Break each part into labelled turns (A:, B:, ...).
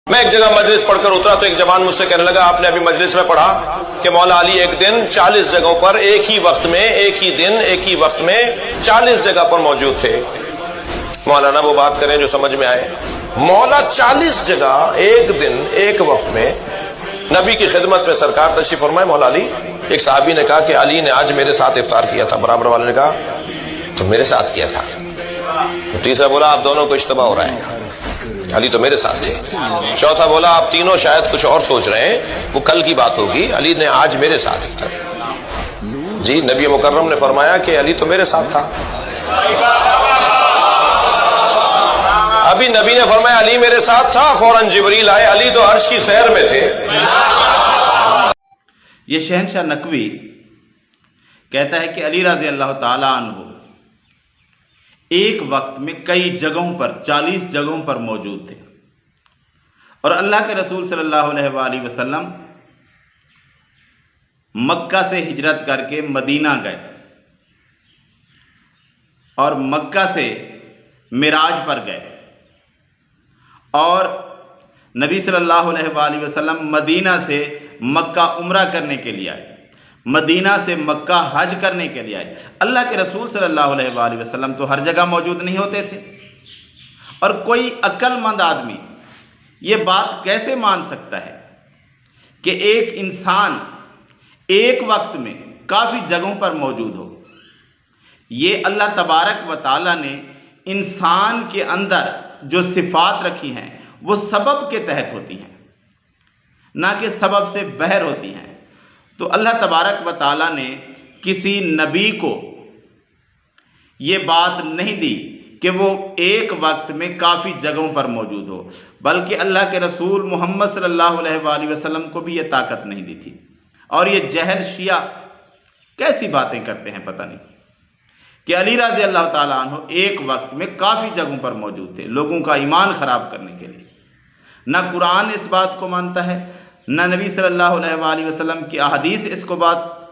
A: میں ایک جگہ مجلس پڑھ کر اترا تو ایک جوان مجھ سے کہنے لگا آپ نے ابھی مجلس میں پڑھا کہ مولا علی ایک دن 40 جگہوں پر ایک ہی وقت میں ایک ہی دن ایک ہی وقت میں 40 جگہ پر موجود تھے۔ مولانا وہ بات کریں جو سمجھ میں آئے۔ مولا 40 جگہ ایک دن ایک وقت میں نبی کی خدمت میں سرکار تشریف فرمائے۔ مولا علی، ایک صحابی نے کہا کہ علی نے آج میرے ساتھ افطار کیا تھا۔ برابر والے نے کہا تو میرے ساتھ کیا تھا۔ تیسرا بولا آپ دونوں کو اشتباہ ہو رہا ہے، علی تو میرے ساتھ تھے۔ چوتھا بولا آپ تینوں شاید کچھ اور سوچ رہے ہیں، وہ کل کی بات ہوگی، علی نے آج میرے ساتھ افطار۔ جی نبی مکرم نے فرمایا کہ علی تو میرے ساتھ تھا۔ ابھی نبی نے فرمایا علی میرے ساتھ تھا، فوراً جبریل آئے، علی تو عرش کی سیر میں تھے۔
B: یہ شہنشاہ نقوی کہتا ہے کہ علی رضی اللہ تعالی عنہ ایک وقت میں کئی جگہوں پر 40 جگہوں پر موجود تھے، اور اللہ کے رسول صلی اللہ علیہ وآلہ وسلم مکہ سے ہجرت کر کے مدینہ گئے اور مکہ سے معراج پر گئے، اور نبی صلی اللہ علیہ وآلہ وسلم مدینہ سے مکہ عمرہ کرنے کے لیے آئے، مدینہ سے مکہ حج کرنے کے لیے آئے۔ اللہ کے رسول صلی اللہ علیہ وآلہ وسلم تو ہر جگہ موجود نہیں ہوتے تھے، اور کوئی عقل مند آدمی یہ بات کیسے مان سکتا ہے کہ ایک انسان ایک وقت میں کافی جگہوں پر موجود ہو؟ یہ اللہ تبارک و تعالیٰ نے انسان کے اندر جو صفات رکھی ہیں وہ سبب کے تحت ہوتی ہیں، نہ کہ سبب سے بہر ہوتی ہیں۔ تو اللہ تبارک و تعالیٰ نے کسی نبی کو یہ بات نہیں دی کہ وہ ایک وقت میں کافی جگہوں پر موجود ہو، بلکہ اللہ کے رسول محمد صلی اللہ علیہ وآلہ وسلم کو بھی یہ طاقت نہیں دی تھی۔ اور یہ جہل شیعہ کیسی باتیں کرتے ہیں پتہ نہیں، کہ علی رضی اللہ تعالیٰ عنہ ایک وقت میں کافی جگہوں پر موجود تھے لوگوں کا ایمان خراب کرنے کے لیے۔ نہ قرآن اس بات کو مانتا ہے، نہ نبی صلی اللہ علیہ وآلہ وسلم کی احادیث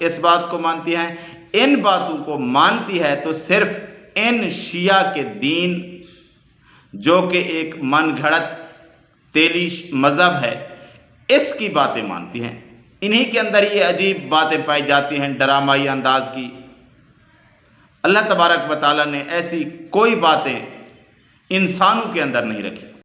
B: اس بات کو مانتی ہیں۔ ان باتوں کو مانتی ہے تو صرف ان شیعہ کے دین جو کہ ایک من گھڑت تیلی مذہب ہے، اس کی باتیں مانتی ہیں۔ انہی کے اندر یہ عجیب باتیں پائی جاتی ہیں ڈرامائی انداز کی۔ اللہ تبارک و تعالیٰ نے ایسی کوئی باتیں انسانوں کے اندر نہیں رکھی۔